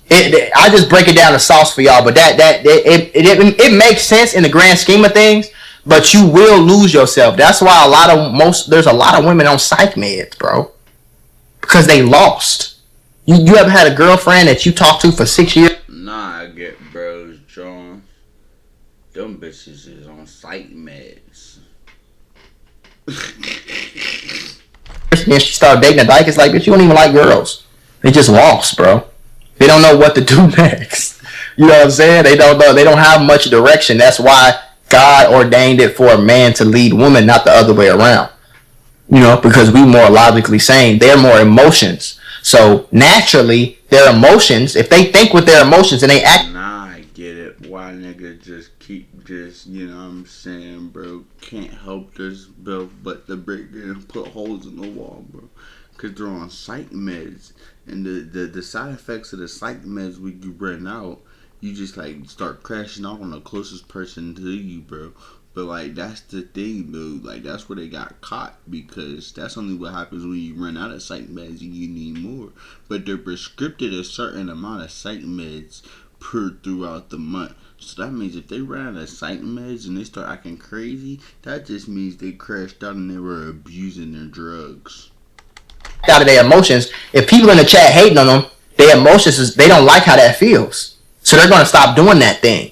Speaker 5: I just break it down to sauce for y'all, but it makes sense in the grand scheme of things, but you will lose yourself. That's why there's a lot of women on psych meds, bro. Because they lost. You ever had a girlfriend that you talked to for 6 years?
Speaker 1: Nah, I get bros, John. Them bitches is on psych meds.
Speaker 5: And she started dating a dyke. It's like, bitch, you don't even like girls. They just lost, bro. They don't know what to do next. You know what I'm saying? They don't know. They don't have much direction. That's why God ordained it for a man to lead women, not the other way around. You know, because we more logically sane. They're more emotions. So naturally, their emotions, if they think with their emotions and they act.
Speaker 1: Nah, I get it. Why nigga just keep just, you know what I'm saying, bro? Can't help this, bro, but to break it and put holes in the wall, bro. Because they're on psych meds. And the side effects of the psych meds when you run out, you just like start crashing out on the closest person to you, bro. But like that's the thing, dude. Like that's where they got caught, because that's only what happens when you run out of psych meds and you need more. But they're prescribed a certain amount of psych meds per throughout the month. So that means if they run out of psych meds and they start acting crazy, that just means they crashed out and they were abusing their drugs.
Speaker 5: Out of their emotions. If people in the chat hating on them, their emotions is they don't like how that feels. So they're gonna stop doing that thing.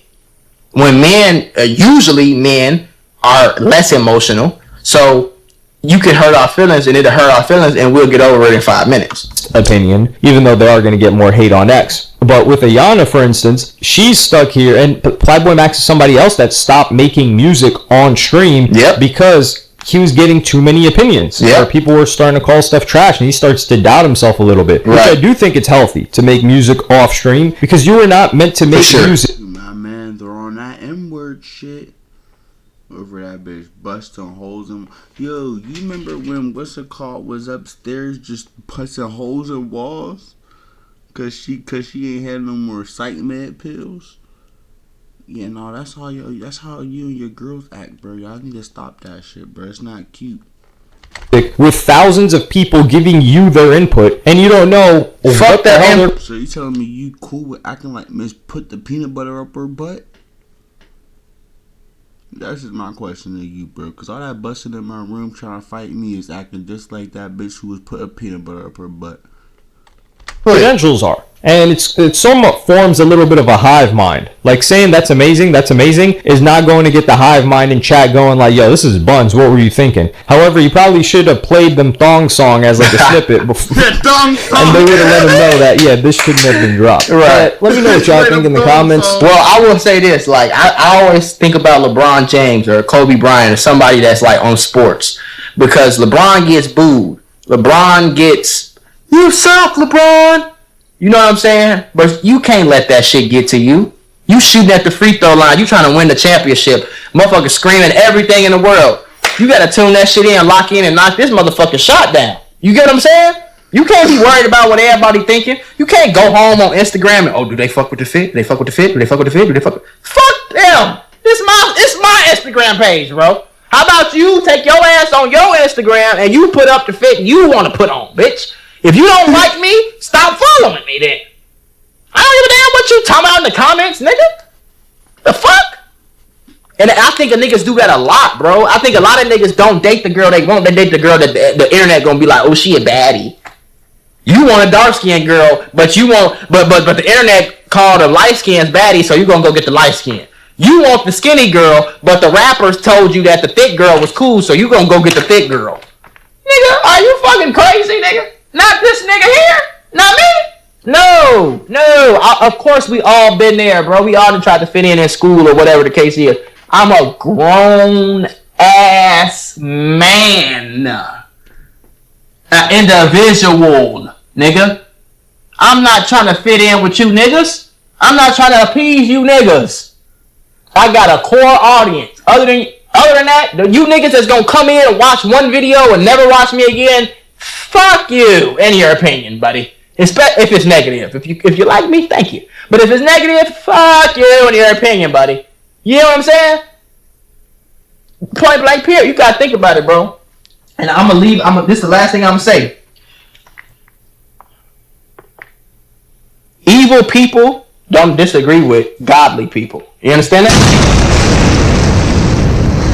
Speaker 5: When men, usually men are less emotional, so you can hurt our feelings and it'll hurt our feelings and we'll get over it in 5 minutes.
Speaker 2: Opinion, even though they are going to get more hate on X. But with Ayana, for instance, she's stuck here, and Playboy Max is somebody else that stopped making music on stream because he was getting too many opinions. Where people were starting to call stuff trash, and he starts to doubt himself a little bit. Which I do think it's healthy to make music off stream, because you were not meant to make music.
Speaker 1: My man, they're on that M-word shit. Over that bitch busting holes in. Yo, you remember when what's it called was upstairs just pussing holes in walls? Cause she ain't had no more psych med pills. Yeah, no, that's how you and your girls act, bro. Y'all need to stop that shit, bro. It's not cute.
Speaker 2: With thousands of people giving you their input, and you don't know what the hell.
Speaker 1: So you telling me you cool with acting like Miss put the peanut butter up her butt? That's just my question to you, bro. Because all that busting in my room trying to fight me is acting just like that bitch who was putting peanut butter up her butt.
Speaker 2: Credentials are. And it somewhat forms a little bit of a hive mind. Like saying that's amazing is not going to get the hive mind in chat going like, yo, this is buns, what were you thinking? However, you probably should have played them thong song as like a snippet before. And they would have let them know that, yeah, this shouldn't have been dropped.
Speaker 5: Right.
Speaker 2: Let me know what y'all think in the comments.
Speaker 5: Well, I will say this, like, I always think about LeBron James or Kobe Bryant or somebody that's like on sports. Because LeBron gets booed. LeBron gets, you suck, LeBron. You know what I'm saying? But you can't let that shit get to you. You shooting at the free throw line. You trying to win the championship. Motherfucker screaming everything in the world. You got to tune that shit in, lock in, and knock this motherfucking shot down. You get what I'm saying? You can't be worried about what everybody thinking. You can't go home on Instagram and, oh, do they fuck with the fit? Do they fuck with the fit? Do they fuck with the fit? Do they fuck with... Fuck them. It's my Instagram page, bro. How about you take your ass on your Instagram and you put up the fit you want to put on, bitch? If you don't like me, stop following me then. I don't give a damn what you talking about in the comments, nigga. The fuck? And I think niggas do that a lot, bro. I think a lot of niggas don't date the girl they want. They date the girl that the internet gonna be like, oh, she a baddie. You want a dark-skinned girl, but you want, but the internet called a light-skinned baddie, so you gonna go get the light-skinned. You want the skinny girl, but the rappers told you that the thick girl was cool, so you gonna go get the thick girl. Nigga, are you fucking crazy, nigga? Not this nigga here. Not me. No. Of course, we all been there, bro. We all tried to fit in school or whatever the case is. I'm a grown ass man. An individual, nigga. I'm not trying to fit in with you niggas. I'm not trying to appease you niggas. I got a core audience. Other than that, you niggas that's gonna come in and watch one video and never watch me again, fuck you, in your opinion, buddy. If it's negative. If you like me, thank you. But if it's negative, fuck you, in your opinion, buddy. You know what I'm saying? Point blank period. You gotta think about it, bro. And I'm gonna leave. This is the last thing I'm gonna say. Evil people don't disagree with godly people. You understand that?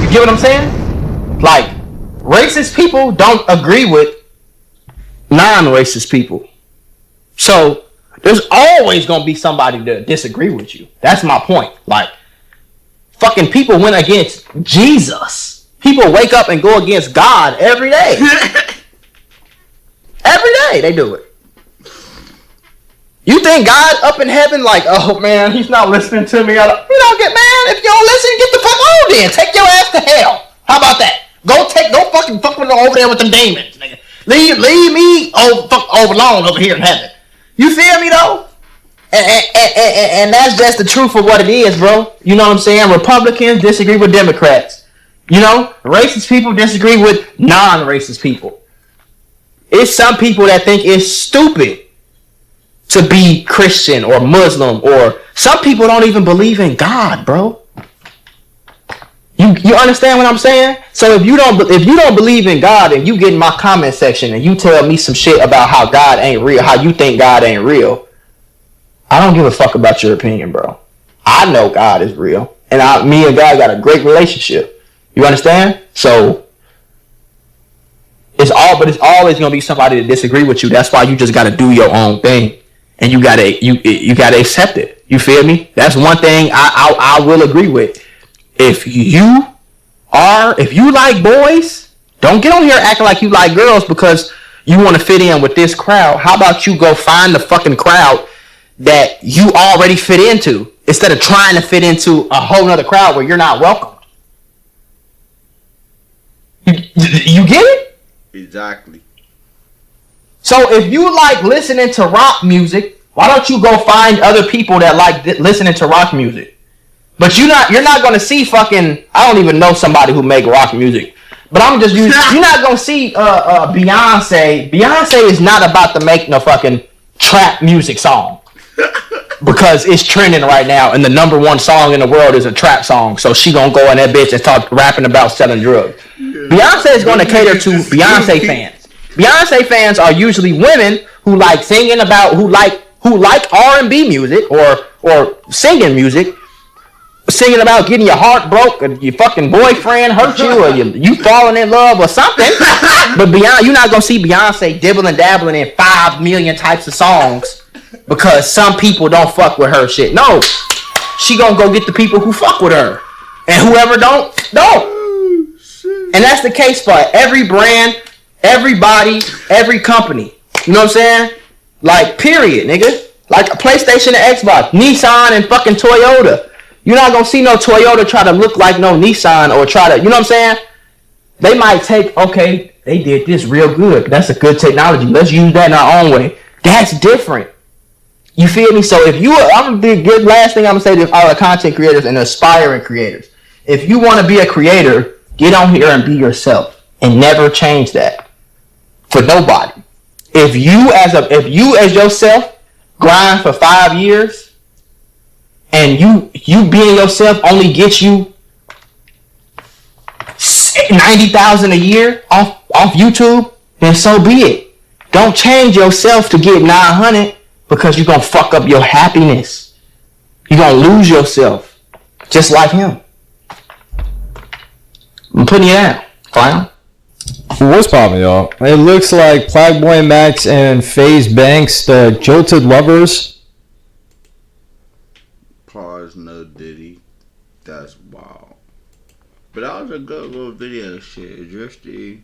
Speaker 5: You get what I'm saying? Like, racist people don't agree with non-racist people. So there's always gonna be somebody to disagree with you. That's my point. Like, fucking people went against Jesus. People wake up and go against God every day. Every day they do it. You think God up in heaven like, oh man, he's not listening to me. You don't get, man, if you don't listen, get the fuck on then. Take your ass to hell. How about that? Go fucking fuck with over there with them demons, nigga. Leave me alone over here in heaven. You feel me though? And that's just the truth of what it is, bro. You know what I'm saying? Republicans disagree with Democrats. You know, racist people disagree with non-racist people. It's some people that think it's stupid to be Christian or Muslim, or some people don't even believe in God, bro. You understand what I'm saying? So if you don't believe in God and you get in my comment section and you tell me some shit about how God ain't real, how you think God ain't real, I don't give a fuck about your opinion, bro. I know God is real, and me and God got a great relationship. You understand? So it's always gonna be somebody to disagree with you. That's why you just gotta do your own thing, and you gotta accept it. You feel me? That's one thing I will agree with. If you like boys, Don't get on here acting like you like girls because you want to fit in with this crowd. How about you go find the fucking crowd that you already fit into instead of trying to fit into a whole nother crowd where you're not welcome? You get it?
Speaker 1: Exactly.
Speaker 5: So if you like listening to rock music, why don't you go find other people that like listening to rock music? But you're not gonna see fucking, I don't even know somebody who make rock music. But I'm just using, you're not gonna see Beyonce. Beyonce is not about to make no fucking trap music song. Because it's trending right now and the number one song in the world is a trap song. So she gonna go in that bitch and start rapping about selling drugs. Beyonce is gonna cater to Beyonce fans. Beyonce fans are usually women who like singing about, who like R&B music or singing music, singing about getting your heart broke or your fucking boyfriend hurt you or you falling in love or something. But you're not gonna see Beyonce dibbling dabbling in 5 million types of songs because some people don't fuck with her shit. No, she gonna go get the people who fuck with her, and whoever don't. And that's the case for every brand, everybody, every company. You know what I'm saying? Like, period, nigga. Like a PlayStation and Xbox, Nissan and fucking Toyota. You're not gonna see no Toyota try to look like no Nissan or try to, you know what I'm saying? They might take, okay, they did this real good. That's a good technology. Let's use that in our own way. That's different. You feel me? So if I'm gonna be a good last thing I'm gonna say to all the content creators and aspiring creators. If you want to be a creator, get on here and be yourself and never change that for nobody. If you as yourself grind for 5 years and you being yourself only gets you 90,000 a year off YouTube, then so be it. Don't change yourself to get 900 because you're gonna fuck up your happiness. You're gonna lose yourself, just like him. I'm putting you down, clown.
Speaker 2: What's poppin', y'all? It looks like Plague Max and FaZe Banks, the jilted lovers.
Speaker 1: Pause, no Diddy. That's wild. But that was a good little video shit. Drifty.